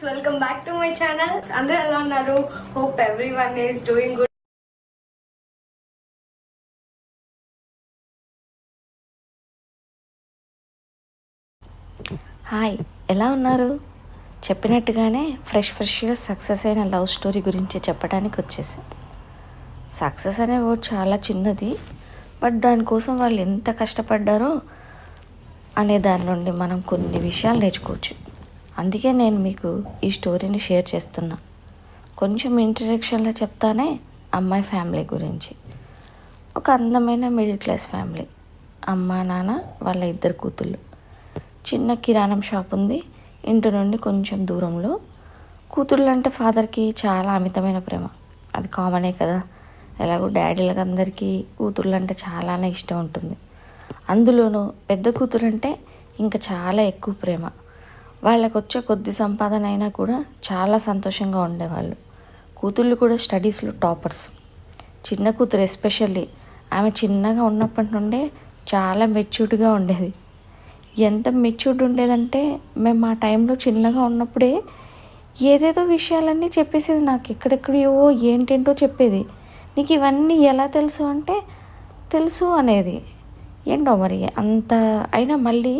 Welcome back to my channel. అందరూ ఎలా ఉన్నారు? Hope everyone is doing good. Hi, ఎలా ఉన్నారు? చెప్పినట్టుగానే ఫ్రెష్గా సక్సెస్ అయిన లవ్ స్టోరీ గురించి చెప్పడానికి వచ్చేసాం. సక్సెస్ అనే వర్డ్ చాలా చిన్నది, బట్ దానికోసం వాళ్ళు ఎంత కష్టపడ్డారో అనే దాని నుండి మనం కొన్ని విషయాలు నేర్చుకోవచ్చు. అందుకే నేను మీకు ఈ స్టోరీని షేర్ చేస్తున్నా. కొంచెం ఇంట్రడక్షన్లో చెప్తానే అమ్మాయి ఫ్యామిలీ గురించి. ఒక అందమైన మిడిల్ క్లాస్ ఫ్యామిలీ. అమ్మ నాన్న, వాళ్ళ 2 కూతుళ్ళు. చిన్న కిరాణం షాప్ ఉంది ఇంటి నుండి కొంచెం దూరంలో. కూతుళ్ళు అంటే ఫాదర్కి చాలా అమితమైన ప్రేమ. అది కామనే కదా, ఎలాగో డాడీలకు అందరికీ కూతుళ్ళు అంటే చాలానే ఇష్టం ఉంటుంది. అందులోనూ పెద్ద కూతురు అంటే ఇంకా చాలా ఎక్కువ ప్రేమ. వాళ్ళకు వచ్చే కొద్ది సంపాదన అయినా కూడా చాలా సంతోషంగా ఉండేవాళ్ళు. కూతుళ్ళు కూడా స్టడీస్లో టాపర్స్. చిన్న కూతురు ఎస్పెషల్లీ, ఆమె చిన్నగా ఉన్నప్పటి నుండే చాలా మెచ్యూర్డ్గా ఉండేది. ఎంత మెచ్యూర్డ్ ఉండేదంటే, మేము ఆ టైంలో చిన్నగా ఉన్నప్పుడే ఏదేదో విషయాలన్నీ చెప్పేసేది. నాకు ఎక్కడెక్కడో ఏంటేంటో చెప్పేది. నీకు ఇవన్నీ ఎలా తెలుసు అంటే తెలుసు అనేది. ఏంటో మరి అంత అయినా మళ్ళీ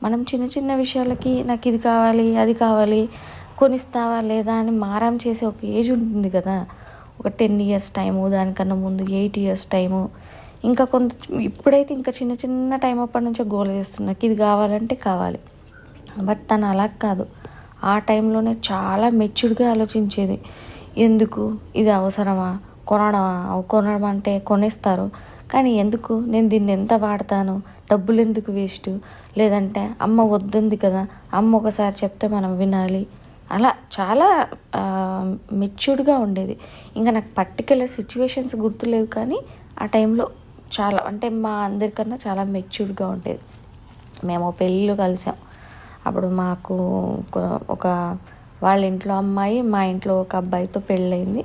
మనం చిన్న చిన్న విషయాలకి నాకు ఇది కావాలి అది కావాలి కొనిస్తావా లేదా అని మారం చేసే ఒక ఏజ్ ఉంటుంది కదా. ఒక 10 years టైము, దానికన్నా ముందు 8 years టైము, ఇంకా ఇప్పుడైతే ఇంకా చిన్న చిన్న టైం అప్పటి నుంచే గోల్ చేస్తున్నా, నాకు ఇది కావాలంటే కావాలి. బట్ తను అలా కాదు. ఆ టైంలోనే చాలా మెచ్యూర్డ్గా ఆలోచించేది. ఎందుకు ఇది అవసరమా, కొనడం అంటే కొనేస్తారు, కానీ ఎందుకు, నేను దీన్ని ఎంత వాడతాను, డబ్బులు ఎందుకు వేస్ట్, లేదంటే అమ్మ వద్దుంది కదా, అమ్మ ఒకసారి చెప్తే మనం వినాలి, అలా చాలా మెచ్యూర్డ్గా ఉండేది. ఇంకా నాకు పర్టికులర్ సిచ్యువేషన్స్ గుర్తులేవు, కానీ ఆ టైంలో చాలా అంటే మా అందరికన్నా చాలా మెచ్యూర్డ్గా ఉండేది. మేము పెళ్ళిళ్ళు కలిసాం. అప్పుడు మాకు ఒక వాళ్ళ ఇంట్లో అమ్మాయి, మా ఇంట్లో ఒక అబ్బాయితో పెళ్ళయింది.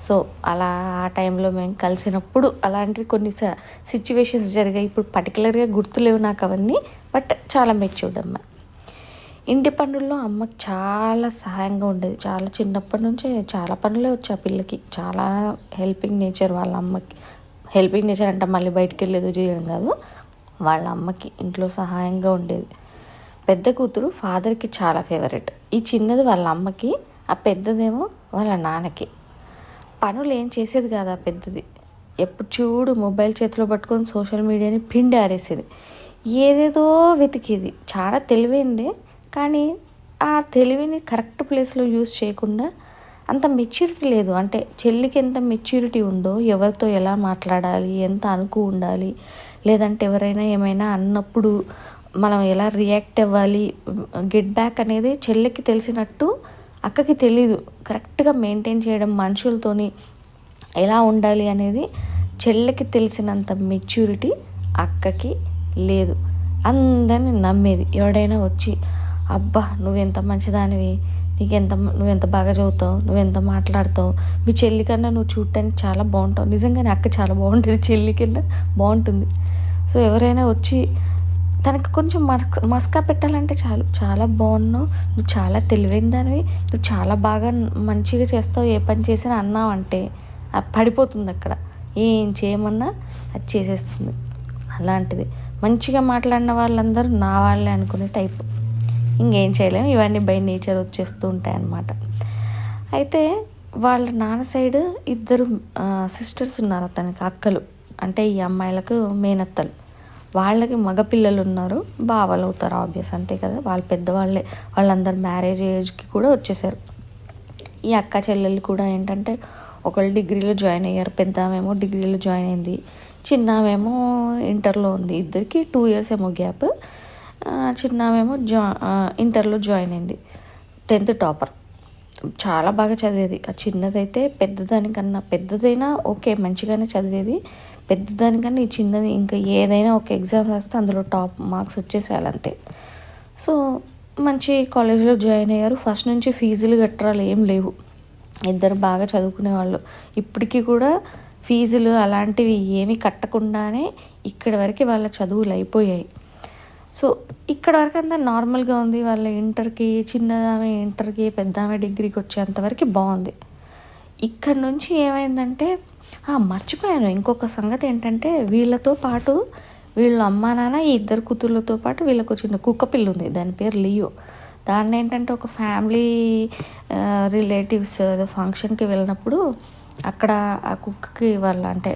సో అలా ఆ టైంలో మేము కలిసినప్పుడు అలాంటివి కొన్ని సిచ్యువేషన్స్ జరిగాయి. ఇప్పుడు పర్టికులర్గా గుర్తులేవు నాకు అవన్నీ, బట్ చాలా మెచ్యూర్డ్ అమ్మాయి. ఇంటి పనుల్లో అమ్మకి చాలా సహాయంగా ఉండేది. చాలా చిన్నప్పటి నుంచే చాలా పనులే వచ్చి ఆ పిల్లకి. చాలా హెల్పింగ్ నేచర్ వాళ్ళ అమ్మకి. హెల్పింగ్ నేచర్ అంటే మళ్ళీ బయటికి వెళ్ళేది చేయడం కాదు, వాళ్ళ అమ్మకి ఇంట్లో సహాయంగా ఉండేది. పెద్ద కూతురు ఫాదర్కి చాలా ఫేవరెట్. ఈ చిన్నది వాళ్ళ అమ్మకి, ఆ పెద్దదేమో వాళ్ళ నాన్నకి. పనులు ఏం చేసేది కాదు ఆ పెద్దది. ఎప్పుడు చూడు మొబైల్ చేతిలో పట్టుకొని సోషల్ మీడియాని పిండి ఆరేసేది. ఏదేదో వెతికేది. చాలా తెలివైందే, కానీ ఆ తెలివిని కరెక్ట్ ప్లేస్లో యూజ్ చేయకుండా అంత మెచ్యూరిటీ లేదు. అంటే చెల్లికి ఎంత మెచ్యూరిటీ ఉందో, ఎవరితో ఎలా మాట్లాడాలి, ఎంత అనుకు ఉండాలి, లేదంటే ఎవరైనా ఏమైనా అన్నప్పుడు మనం ఎలా రియాక్ట్ అవ్వాలి, గెట్ బ్యాక్ అనేది చెల్లికి తెలిసినట్టు అక్కకి తెలీదు. కరెక్ట్గా మెయింటైన్ చేయడం, మనుషులతోని ఎలా ఉండాలి అనేది చెల్లికి తెలిసినంత మెచ్యూరిటీ అక్కకి లేదు. అందరిని నమ్మేది. ఎవడైనా వచ్చి అబ్బా నువ్వెంత మంచిదానివి, నువ్వెంత బాగా చదువుతావు, నువ్వెంత మాట్లాడతావు, మీ చెల్లి కన్నా నువ్వు చూడటానికి చాలా బాగుంటావు. నిజంగానే అక్క చాలా బాగుంటుంది, చెల్లి కన్నా బాగుంటుంది. సో ఎవరైనా వచ్చి తనకి కొంచెం మస్కా పెట్టాలంటే చాలు, చాలా బాగున్నావు, నువ్వు చాలా తెలివైన దానివి, నువ్వు చాలా బాగా మంచిగా చేస్తావు, ఏ పని చేసినా అన్నావు అంటే పడిపోతుంది అక్కడ. ఏం చేయమన్నా అది చేసేస్తుంది. అలాంటిది మంచిగా మాట్లాడిన వాళ్ళందరూ నా వాళ్ళే అనుకునే టైపు. ఇంకేం చేయలేము, ఇవన్నీ బై నేచర్ వచ్చేస్తూ ఉంటాయి అన్నమాట. అయితే వాళ్ళ నాన్న సైడ్ 2 సిస్టర్స్ ఉన్నారు అతనికి, అక్కలు. అంటే ఈ అమ్మాయిలకు మేనత్తలు. వాళ్ళకి మగపిల్లలు ఉన్నారు, బావలు అవుతారు ఆబ్వియస్, అంతే కదా, వాళ్ళు పెద్దవాళ్ళే. వాళ్ళందరూ మ్యారేజ్ ఏజ్కి కూడా వచ్చేసారు. ఈ అక్క చెల్లెళ్ళు కూడా ఏంటంటే ఒకళ్ళు డిగ్రీలో జాయిన్ అయ్యారు. పెద్దామేమో డిగ్రీలో జాయిన్ అయింది, చిన్నామేమో ఇంటర్లో ఉంది. ఇద్దరికి 2 years ఏమో గ్యాప్. చిన్నామేమో ఇంటర్లో జాయిన్ అయింది. 10th topper. చాలా బాగా చదివేది. ఆ చిన్నదైతే పెద్దదైనా ఓకే మంచిగానే చదివేది. పెద్దదానికన్నా ఈ చిన్నది ఇంకా ఏదైనా ఒక ఎగ్జామ్ రాస్తే అందులో టాప్ మార్క్స్ వచ్చేసేయాలి అంతే. సో మంచి కాలేజ్లో జాయిన్ అయ్యారు. ఫస్ట్ నుంచి ఫీజులు కట్టరాలు ఏం లేవు. ఇద్దరు బాగా చదువుకునేవాళ్ళు. ఇప్పటికీ కూడా ఫీజులు అలాంటివి ఏమీ కట్టకుండానే ఇక్కడి వరకు వాళ్ళ చదువులు అయిపోయాయి. సో ఇక్కడ వరకు అంతా నార్మల్గా ఉంది. వాళ్ళ ఇంటర్కి చిన్నదామె ఇంటర్కి పెద్దామె డిగ్రీకి వచ్చేంతవరకు బాగుంది. ఇక్కడ నుంచి ఏమైందంటే మర్చిపోయాను ఇంకొక సంగతి ఏంటంటే, వీళ్ళతో పాటు వీళ్ళ అమ్మా నాన్న ఈ ఇద్దరు కూతుర్లతో పాటు వీళ్ళకు చిన్న కుక్క పిల్ల ఉంది. దాని పేరు లియో. దాన్ని ఏంటంటే ఒక ఫ్యామిలీ రిలేటివ్స్ ఫంక్షన్కి వెళ్ళినప్పుడు అక్కడ ఆ కుక్కకి వాళ్ళ అంటే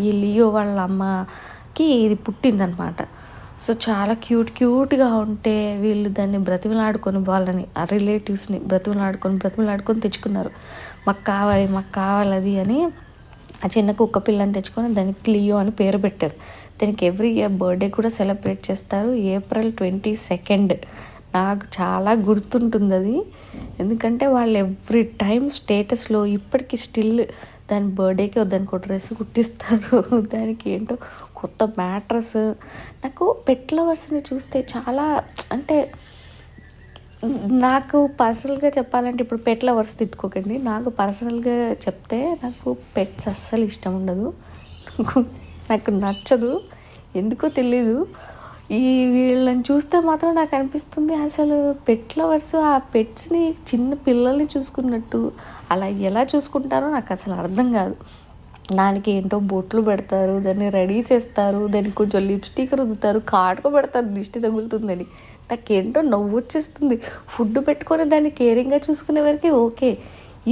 ఈ లియో వాళ్ళ అమ్మకి ఇది పుట్టిందనమాట. సో చాలా క్యూట్గా ఉంటే వీళ్ళు దాన్ని బ్రతిమలాడుకొని వాళ్ళని ఆ రిలేటివ్స్ని బ్రతిమలాడుకొని తెచ్చుకున్నారు. మాకు కావాలి అది అని ఆ చిన్న కుక్క పిల్లని తెచ్చుకొని దానికి లియో అని పేరు పెట్టారు. దానికి ఎవ్రీ ఇయర్ బర్త్డే కూడా సెలబ్రేట్ చేస్తారు. April 22. నాకు చాలా గుర్తుంటుంది అది. ఎందుకంటే వాళ్ళు ఎవ్రీ టైం స్టేటస్లో ఇప్పటికీ స్టిల్ దాని బర్త్డేకి దానికి ఒక డ్రెస్ కుట్టిస్తారు. దానికి ఏంటో కొత్త మ్యాట్రస్. నాకు పెట్ లవర్స్ని చూస్తే చాలా అంటే, నాకు పర్సనల్గా చెప్పాలంటే, ఇప్పుడు పెట్ లవర్స్ తిట్టుకోకండి, నాకు పర్సనల్గా చెప్తే నాకు పెట్స్ అస్సలు ఇష్టం ఉండదు. నాకు నచ్చదు, ఎందుకో తెలీదు. వీళ్ళని చూస్తే మాత్రం నాకు అనిపిస్తుంది అసలు పెట్ లవర్స్ ఆ పెట్స్ని చిన్న పిల్లల్ని చూసుకున్నట్టు అలా ఎలా చూసుకుంటారో నాకు అసలు అర్థం కాదు. దానికి ఏంటో బొట్లు పెడతారు, దాన్ని రెడీ చేస్తారు, దానికి కొంచెం లిప్స్టిక్ రుద్దుతారు, కాటుకు పెడతారు దిష్టి తగులుతుందని. నాకేంటో నవ్వు వచ్చేస్తుంది. ఫుడ్ పెట్టుకొని దాన్ని కేరింగ్గా చూసుకునే వరకే ఓకే,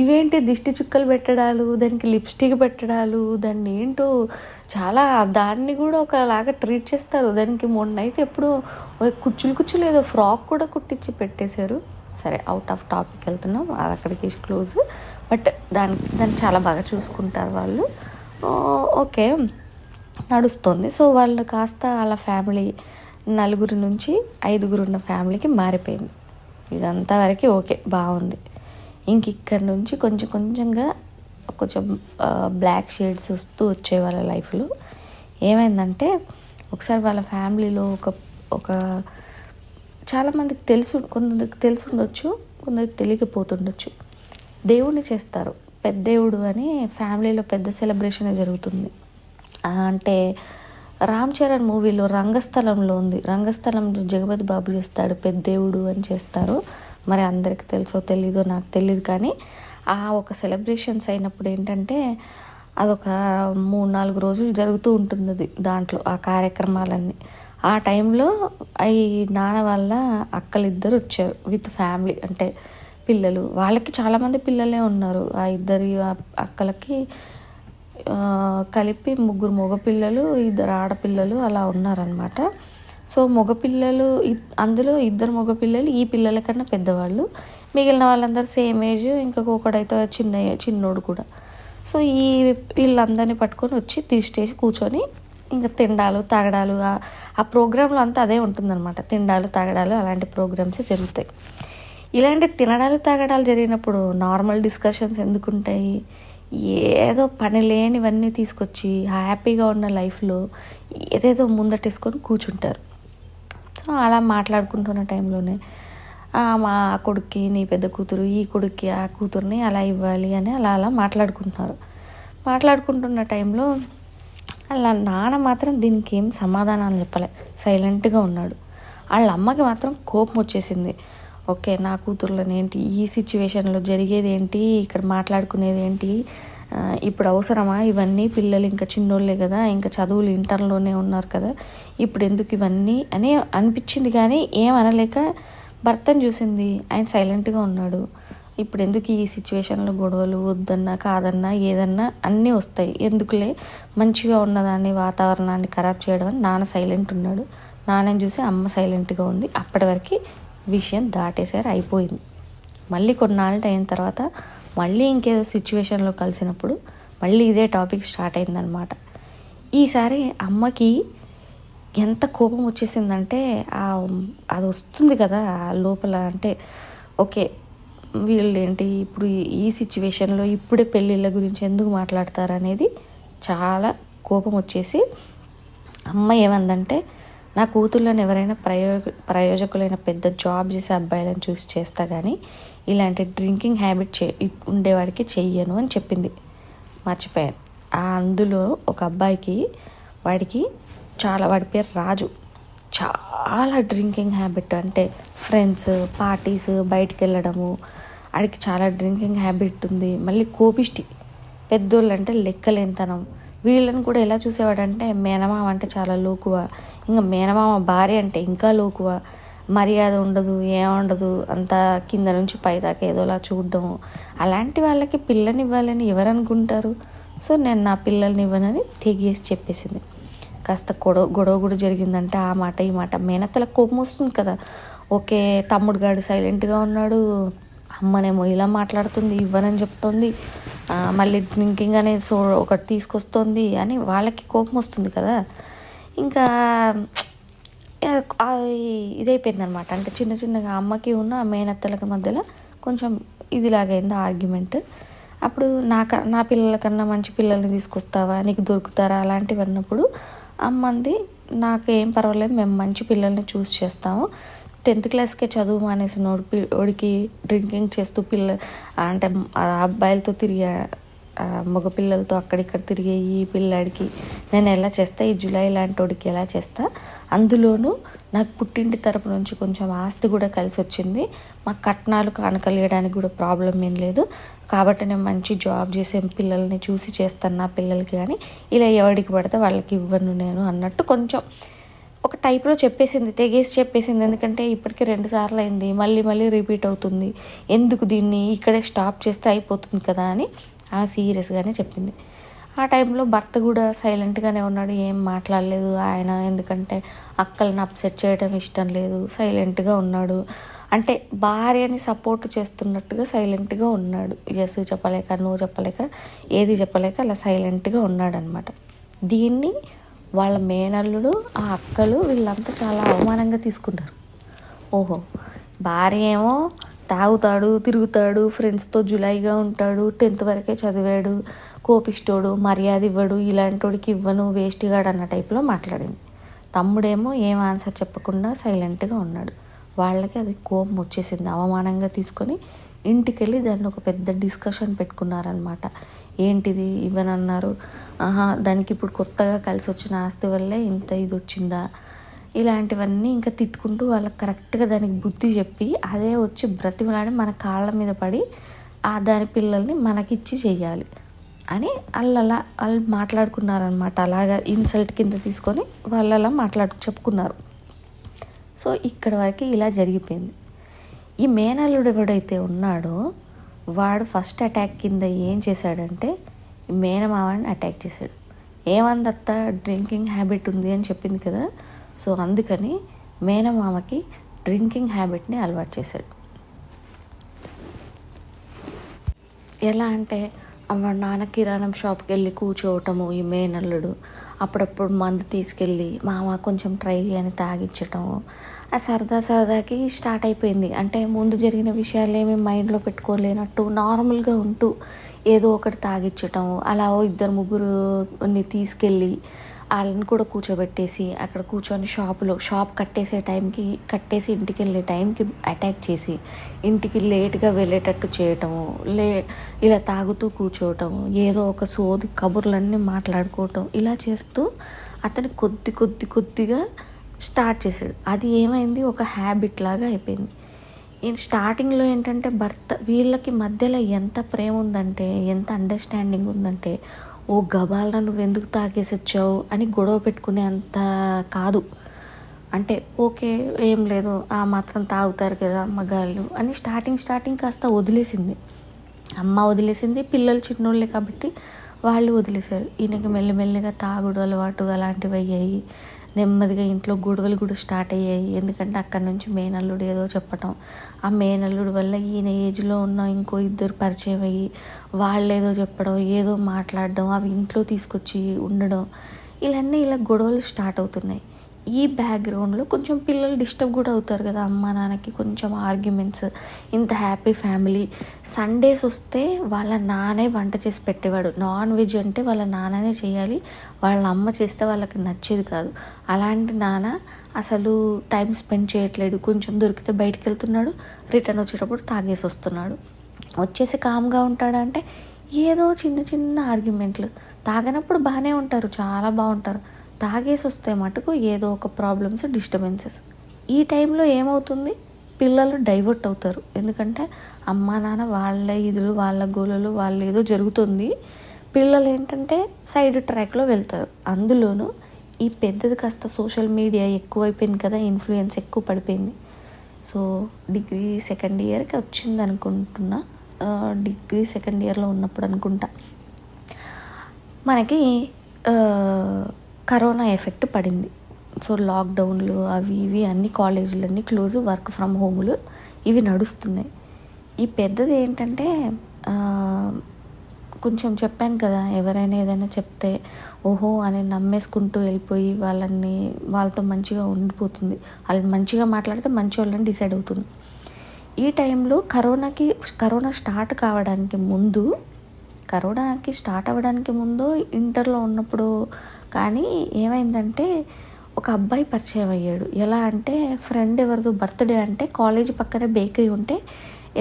ఇవేంటి దిష్టి చుక్కలు పెట్టడాలు, దానికి లిప్స్టిక్ పెట్టడాలు, దాన్ని ఏంటో చాలా దాన్ని కూడా ఒకలాగా ట్రీట్ చేస్తారు. దానికి మొన్న అయితే ఎప్పుడు కుచ్చులు ఏదో ఫ్రాక్ కూడా కుట్టించి పెట్టేశారు. సరే, అవుట్ ఆఫ్ టాపిక్ వెళ్తున్నాం, అది అక్కడికి క్లోజ్. బట్ దాన్ని చాలా బాగా చూసుకుంటారు వాళ్ళు. ఓకే, నడుస్తుంది. సో వాళ్ళు కాస్త వాళ్ళ ఫ్యామిలీ 4 నుంచి 5 ఉన్న ఫ్యామిలీకి మారిపోయింది. ఇదంతా వరకు ఓకే, బాగుంది. ఇక్కడ నుంచి కొంచెంగా కొంచెం బ్లాక్ షేడ్స్ వస్తూ వచ్చే వాళ్ళ లైఫ్లో. ఏమైందంటే ఒకసారి వాళ్ళ ఫ్యామిలీలో ఒక చాలామందికి కొందరికి తెలిసి ఉండొచ్చు, కొందరికి తెలియకపోతుండొచ్చు. దేవుడిని చేస్తారు, పెద్ద దేవుడు అని ఫ్యామిలీలో పెద్ద సెలబ్రేషన్ జరుగుతుంది. అంటే రామ్ చరణ్ మూవీలో రంగస్థలంలో ఉంది. రంగస్థలంలో జగపతి బాబు చేస్తాడు, పెద్ద దేవుడు అని చేస్తారు. మరి అందరికి తెలుసో తెలీదో నాకు తెలియదు, కానీ ఒక సెలబ్రేషన్స్ అయినప్పుడు ఏంటంటే అదొక 3-4 రోజులు జరుగుతూ ఉంటుంది అది. దాంట్లో ఆ కార్యక్రమాలన్నీ ఆ టైంలో ఈ నాన్న వాళ్ళ అక్కలిద్దరు వచ్చారు విత్ ఫ్యామిలీ, అంటే పిల్లలు. వాళ్ళకి చాలామంది పిల్లలే ఉన్నారు. ఆ ఇద్దరి అక్కలకి కలిపి 3 మగపిల్లలు 2 ఆడపిల్లలు అలా ఉన్నారనమాట. సో మగపిల్లలు అందులో 2 మగపిల్లలు ఈ పిల్లల కన్నా పెద్దవాళ్ళు, మిగిలిన వాళ్ళందరూ సేమ్ ఏజ్. ఇంకొకడైతే చిన్నోడు కూడా. సో వీళ్ళందరినీ పట్టుకొని వచ్చి తీసేసి కూర్చొని ఇంకా తినడాలు తాగడాలు, ఆ ప్రోగ్రాంలో అంతా అదే ఉంటుందన్నమాట. తినడాలు తాగడాలు అలాంటి ప్రోగ్రామ్స్ జరుగుతాయి. ఇలాంటి తినడాలు తాగడాలు జరిగినప్పుడు నార్మల్ డిస్కషన్స్ ఎందుకుంటాయి? ఏదో పని లేనివన్నీ తీసుకొచ్చి హ్యాపీగా ఉన్న లైఫ్లో ఏదేదో ముందటేసుకొని కూర్చుంటారు. సో అలా మాట్లాడుకుంటున్న టైంలోనే మా కొడుక్కి నీ పెద్ద కూతురు, ఈ కొడుక్కి ఆ కూతుర్ని అలా ఇవ్వాలి అని అలా మాట్లాడుకుంటున్న టైంలో వాళ్ళ నాన్న మాత్రం దీనికి ఏం సమాధానాలు చెప్పలే, సైలెంట్గా ఉన్నాడు. వాళ్ళ అమ్మకి మాత్రం కోపం వచ్చేసింది. ఓకే, నా కూతుర్లని ఏంటి, ఈ సిచ్యువేషన్లో జరిగేది ఏంటి, ఇక్కడ మాట్లాడుకునేది ఏంటి, ఇప్పుడు అవసరమా ఇవన్నీ, పిల్లలు ఇంకా చిన్నోళ్ళే కదా, ఇంకా చదువులు ఇంటర్లోనే ఉన్నారు కదా, ఇప్పుడు ఎందుకు ఇవన్నీ అని అనిపించింది. కానీ ఏమనలేక భర్తను చూసింది. ఆయన సైలెంట్గా ఉన్నాడు. ఇప్పుడు ఎందుకు ఈ సిచ్యువేషన్లో గొడవలు, వద్దన్నా కాదన్నా ఏదన్నా అన్నీ వస్తాయి, ఎందుకులే మంచిగా ఉన్నదాన్ని వాతావరణాన్ని ఖరాబ్ చేయడం అని నాన్న సైలెంట్ ఉన్నాడు. నాన్నని చూసి అమ్మ సైలెంట్గా ఉంది. అప్పటి వరకు విషయం దాటేసారు, అయిపోయింది. మళ్ళీ కొన్నాళ్ళు అయిన తర్వాత మళ్ళీ ఇంకేదో సిచ్యువేషన్లో కలిసినప్పుడు మళ్ళీ ఇదే టాపిక్ స్టార్ట్ అయిందనమాట. ఈసారి అమ్మకి ఎంత కోపం వచ్చేసిందంటే అది వస్తుంది కదా లోపల, అంటే ఓకే వీళ్ళు ఏంటి ఇప్పుడు ఈ సిచ్యువేషన్లో ఇప్పుడే పెళ్ళిళ్ళ గురించి ఎందుకు మాట్లాడతారు అనేది చాలా కోపం వచ్చేసి అమ్మ ఏమందంటే, నా కూతుర్లను ఎవరైనా ప్రయోజకులైన పెద్ద జాబ్ చేసే అబ్బాయిలను చూసి చేస్తా, కానీ ఇలాంటి డ్రింకింగ్ హ్యాబిట్ ఉండేవాడికి చెయ్యను అని చెప్పింది. మర్చిపోయాను. అందులో ఒక అబ్బాయికి వాడి పేరు రాజు, చాలా డ్రింకింగ్ హ్యాబిట్. అంటే ఫ్రెండ్స్ పార్టీస్ బయటికి వెళ్ళడము, ఆడికి చాలా డ్రింకింగ్ హ్యాబిట్ ఉంది. మళ్ళీ కోపిష్టి, పెద్దోళ్ళు అంటే లెక్కలేనితనం. వీళ్ళని కూడా ఎలా చూసేవాడంటే మేనమామ అంటే చాలా లోకువ, ఇంకా మేనమామ భార్య అంటే ఇంకా లోకువ. మర్యాద ఉండదు, ఏముండదు, అంతా కింద నుంచి పైదాకా ఏదోలా చూడడం. అలాంటి వాళ్ళకి పిల్లని ఇవ్వాలని ఎవరు అనుకుంటారు? సో నేను నా పిల్లల్ని ఇవ్వనని తెగేసి చెప్పేసింది. కాస్త గొడవ కూడా జరిగిందంటే ఆ మాట ఈ మాట. మేనత్తలకు కోపం వస్తుంది కదా. ఓకే, తమ్ముడు గాడు సైలెంట్గా ఉన్నాడు, అమ్మనేమో ఇలా మాట్లాడుతుంది, ఇవ్వనని చెప్తుంది, మళ్ళీ డ్రింకింగ్ అనేది ఒకటి తీసుకొస్తుంది అని వాళ్ళకి కోపం వస్తుంది కదా. ఇంకా ఇదైపోయింది అనమాట. అంటే చిన్న చిన్నగా అమ్మకి ఉన్న మేనత్తలకి మధ్యలో కొంచెం ఇదిలాగైంది ఆర్గ్యుమెంట్. అప్పుడు నా పిల్లల కన్నా మంచి పిల్లల్ని తీసుకొస్తావా, నీకు దొరుకుతారా అలాంటివి అన్నప్పుడు అమ్మంది, నాకేం పర్వాలేదు, మేము మంచి పిల్లల్ని చూస్ చేస్తాము. 10th క్లాస్కే చదువు మానేసిన వాడికి డ్రింకింగ్ చేస్తూ అంటే అబ్బాయిలతో తిరిగే మగ పిల్లలతో అక్కడిక్కడ తిరిగే ఈ పిల్లాడికి నేను ఎలా చేస్తా, ఈ జులై లాంటి వాడికి ఎలా చేస్తా. అందులోనూ నాకు పుట్టింటి తరపు నుంచి కొంచెం ఆస్తి కూడా కలిసి వచ్చింది. మా కట్నాలు కానుకలు ఇవ్వడానికి కూడా ప్రాబ్లం ఏం లేదు. కాబట్టి నేను మంచి జాబ్ చేసే పిల్లల్ని చూసి చేస్తాను నా పిల్లలకి, కానీ ఇలా ఎవరికి పడితే వాళ్ళకి ఇవ్వను నేను అన్నట్టు కొంచెం ఒక టైప్లో చెప్పేసింది, తెగేసి చెప్పేసింది. ఎందుకంటే ఇప్పటికే 2 సార్లు అయింది, మళ్ళీ రిపీట్ అవుతుంది, ఎందుకు దీన్ని ఇక్కడే స్టాప్ చేస్తే అయిపోతుంది కదా అని సీరియస్గానే చెప్పింది. ఆ టైంలో భర్త కూడా సైలెంట్గానే ఉన్నాడు, ఏం మాట్లాడలేదు ఆయన. ఎందుకంటే అక్కల్ని అప్సెట్ చేయడం ఇష్టం లేదు, సైలెంట్గా ఉన్నాడు. అంటే భార్యని సపోర్ట్ చేస్తున్నట్టుగా సైలెంట్గా ఉన్నాడు. ఎస్ చెప్పలేక, నో చెప్పలేక, ఏది చెప్పలేక అలా సైలెంట్గా ఉన్నాడు అనమాట. దీన్ని వాళ్ళ మేనల్లుడు, ఆ అక్కలు వీళ్ళంతా చాలా అవమానంగా తీసుకున్నారు. ఓహో, భార్య ఏమో తాగుతాడు, తిరుగుతాడు, ఫ్రెండ్స్తో జులైగా ఉంటాడు, 10th వరకే చదివాడు, కోపిష్టోడు, మర్యాద ఇవ్వడు, ఇలాంటోడికి ఇవ్వను, వేస్ట్గాడు అన్న టైప్లో మాట్లాడింది. తమ్ముడేమో ఏం ఆన్సర్ చెప్పకుండా సైలెంట్గా ఉన్నాడు. వాళ్ళకి అది కోపం వచ్చేసింది, అవమానంగా తీసుకొని ఇంటికి వెళ్ళి దాన్ని ఒక పెద్ద డిస్కషన్ పెట్టుకున్నారనమాట. ఏంటిది ఇవ్వనన్నారు, దానికి ఇప్పుడు కొత్తగా కలిసి వచ్చిన ఆస్తి వల్లే ఇంత ఇది వచ్చిందా, ఇలాంటివన్నీ ఇంకా తిట్టుకుంటూ వాళ్ళకి కరెక్ట్గా దానికి బుద్ధి చెప్పి అదే వచ్చి బ్రతిమలాడి మన కాళ్ళ మీద పడి దాని పిల్లల్ని మనకిచ్చి చెయ్యాలి అని వాళ్ళు మాట్లాడుకున్నారనమాట. అలాగా ఇన్సల్ట్ కింద తీసుకొని వాళ్ళు అలా చెప్పుకున్నారు. సో ఇక్కడ వరకు ఇలా జరిగిపోయింది. ఈ మేనల్లుడు ఎవడైతే ఉన్నాడో వాడు ఫస్ట్ అటాక్ కింద ఏం చేశాడంటే మేనమావాడిని అటాక్ చేశాడు. ఏమందత్త డ్రింకింగ్ హ్యాబిట్ ఉంది అని చెప్పింది కదా, సో అందుకని మేనమామకి డ్రింకింగ్ హ్యాబిట్ని అలవాటు చేశాడు. ఎలా అంటే నాన్న కిరాణం షాప్కి వెళ్ళి కూర్చోవటము ఈ మేనల్లుడు, అప్పుడప్పుడు మందు తీసుకెళ్ళి మామ కొంచెం ట్రై అని తాగించటము, ఆ సరదాకి స్టార్ట్ అయిపోయింది. అంటే ముందు జరిగిన విషయాలు ఏమి మైండ్లో పెట్టుకోలేనట్టు నార్మల్గా ఉంటూ ఏదో ఒకటి తాగించటం. అలా 2-3 తీసుకెళ్ళి వాళ్ళని కూడా కూర్చోబెట్టేసి అక్కడ కూర్చొని షాప్ కట్టేసి ఇంటికి వెళ్ళే టైంకి అటాక్ చేసి ఇంటికి లేట్గా వెళ్ళేటట్టు చేయటము, ఇలా తాగుతూ కూర్చోవటము, ఏదో ఒక సోది కబుర్లన్నీ మాట్లాడుకోవటం, ఇలా చేస్తూ అతను కొద్దిగా స్టార్ట్ చేశాడు. అది ఏమైంది, ఒక హ్యాబిట్ లాగా అయిపోయింది. స్టార్టింగ్లో ఏంటంటే వీళ్ళకి మధ్యలో ఎంత ప్రేమ ఉందంటే, ఎంత అండర్స్టాండింగ్ ఉందంటే, ఓ గబాలను నువ్వు ఎందుకు తాగేసి వచ్చావు అని గొడవ పెట్టుకునే అంత కాదు. అంటే ఓకే ఏం లేదు, ఆ మాత్రం తాగుతారు కదా మగాళ్ళు అని స్టార్టింగ్ కాస్త వదిలేసింది. అమ్మ వదిలేసింది, పిల్లలు చిన్నోళ్ళే కాబట్టి వాళ్ళు వదిలేశారు. ఈయనకి మెల్లిమెల్లిగా తాగుడు అలవాటు అలాంటివి అయ్యాయి. నెమ్మదిగా ఇంట్లో గొడవలు కూడా స్టార్ట్ అయ్యాయి. ఎందుకంటే అక్కడి నుంచి మేనల్లుడు ఏదో చెప్పటం, ఆ మేనల్లుడు వల్ల ఈయన ఏజ్లో ఉన్న ఇంకో 2 పరిచయం అయ్యి వాళ్ళు ఏదో చెప్పడం, ఏదో మాట్లాడడం, అవి ఇంట్లో తీసుకొచ్చి ఉండడం, ఇలా గొడవలు స్టార్ట్ అవుతున్నాయి. ఈ బ్యాక్గ్రౌండ్లో కొంచెం పిల్లలు డిస్టర్బ్ కూడా అవుతారు కదా, అమ్మ నాన్నకి కొంచెం ఆర్గ్యుమెంట్స్. ఇంత హ్యాపీ ఫ్యామిలీ. సండేస్ వస్తే వాళ్ళ నాన్నే వంట చేసి పెట్టేవాడు. నాన్ వెజ్ అంటే వాళ్ళ నాన్ననే చేయాలి, వాళ్ళ అమ్మ చేస్తే వాళ్ళకి నచ్చేది కాదు. అలాంటి నాన్న అసలు టైం స్పెండ్ చేయట్లేడు. కొంచెం దొరికితే బయటికి వెళ్తున్నాడు, రిటర్న్ వచ్చేటప్పుడు తాగేసి వస్తున్నాడు. వచ్చేసి కామ్గా ఉంటాడంటే ఏదో చిన్న ఆర్గ్యుమెంట్లు. తాగనప్పుడు బాగానే ఉంటారు, చాలా బాగుంటారు. తాగేసి వస్తే మటుకు ఏదో ఒక ప్రాబ్లమ్స్, డిస్టర్బెన్సెస్. ఈ టైంలో ఏమవుతుంది, పిల్లలు డైవర్ట్ అవుతారు. ఎందుకంటే అమ్మా నాన్న వాళ్ళ ఇదులు, వాళ్ళ గోలలు, వాళ్ళ ఏదో జరుగుతుంది, పిల్లలు ఏంటంటే సైడ్ ట్రాక్లో వెళ్తారు. అందులోనూ ఈ పెద్దది కాస్త సోషల్ మీడియా ఎక్కువైపోయింది కదా, ఇన్ఫ్లుయెన్స్ ఎక్కువ పడిపోయింది. సో డిగ్రీ సెకండ్ ఇయర్కి వచ్చింది అనుకుంటున్నా, డిగ్రీ సెకండ్ ఇయర్లో ఉన్నప్పుడు అనుకుంటా, మనకి కరోనా ఎఫెక్ట్ పడింది. సో లాక్డౌన్లు అవి ఇవి అన్ని కాలేజీలన్నీ క్లోజ్, వర్క్ ఫ్రమ్ హోములు ఇవి నడుస్తున్నాయి. ఈ పెద్దది ఏంటంటే కొంచెం చెప్పాను కదా, ఎవరైనా ఏదైనా చెప్తే ఓహో అని నమ్మేసుకుంటూ వెళ్ళిపోయి వాళ్ళతో మంచిగా ఉండిపోతుంది. వాళ్ళు మంచిగా మాట్లాడితే మంచి వాళ్ళని డిసైడ్ అవుతుంది. ఈ టైంలో కరోనా స్టార్ట్ అవ్వడానికి ముందు ఇంటర్లో ఉన్నప్పుడు కానీ ఏమైందంటే ఒక అబ్బాయి పరిచయం అయ్యాడు. ఎలా అంటే ఫ్రెండ్ ఎవరిదో బర్త్డే అంటే కాలేజీ పక్కనే బేకరీ ఉంటే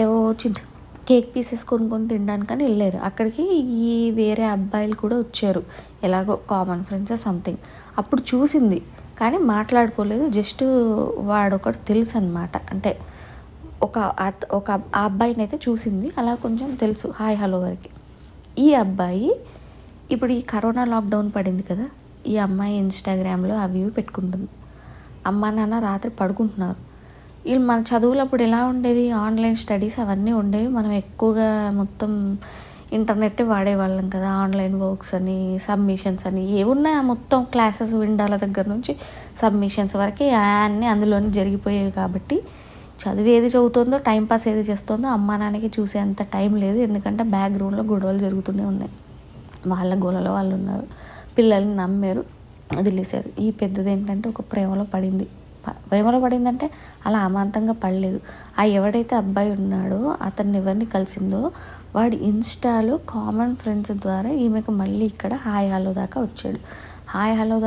ఏవో చిన్న కేక్ పీసెస్ కొనుక్కొని తినడానికని వెళ్ళారు. అక్కడికి ఈ వేరే అబ్బాయిలు కూడా వచ్చారు, ఎలాగో కామన్ ఫ్రెండ్స్ సంథింగ్. అప్పుడు చూసింది కానీ మాట్లాడుకోలేదు, జస్ట్ వాడొకటి తెలుసు అనమాట. అంటే ఒక ఆ అబ్బాయిని అయితే చూసింది, అలా కొంచెం తెలుసు, హాయ్ హలో వరకు. ఈ అబ్బాయి ఇప్పుడు ఈ కరోనా లాక్డౌన్ పడింది కదా, ఈ అమ్మాయి ఇన్స్టాగ్రామ్లో అవి ఇవి పెట్టుకుంటుంది. అమ్మా నాన్న రాత్రి పడుకుంటున్నారు. వీళ్ళు మన చదువులప్పుడు ఎలా ఉండేవి, ఆన్లైన్ స్టడీస్ అవన్నీ ఉండేవి. మనం ఎక్కువగా మొత్తం ఇంటర్నెట్ వాడేవాళ్ళం కదా, ఆన్లైన్ వర్క్స్ అని, సబ్మిషన్స్ అని ఏమున్నా మొత్తం క్లాసెస్ విండాల దగ్గర నుంచి సబ్మిషన్స్ వరకు అన్నీ అందులోనే జరిగిపోయేవి. కాబట్టి చదువు ఏది చదువుతుందో, టైంపాస్ ఏది చేస్తుందో అమ్మా నాన్నకి చూసేంత టైం లేదు. ఎందుకంటే బ్యాక్గ్రౌండ్లో గొడవలు జరుగుతూనే ఉన్నాయి, వాళ్ళ గోలలో వాళ్ళు ఉన్నారు. పిల్లల్ని నమ్మారు, వదిలేశారు. ఈ పెద్దది ఏంటంటే ఒక ప్రేమలో పడిందంటే అలా అమాంతంగా పడలేదు. ఎవడైతే అబ్బాయి ఉన్నాడో అతన్ని ఎవరిని కలిసిందో వాడి ఇన్స్టాలో కామన్ ఫ్రెండ్స్ ద్వారా ఈమెకు మళ్ళీ ఇక్కడ హాయ్ హలో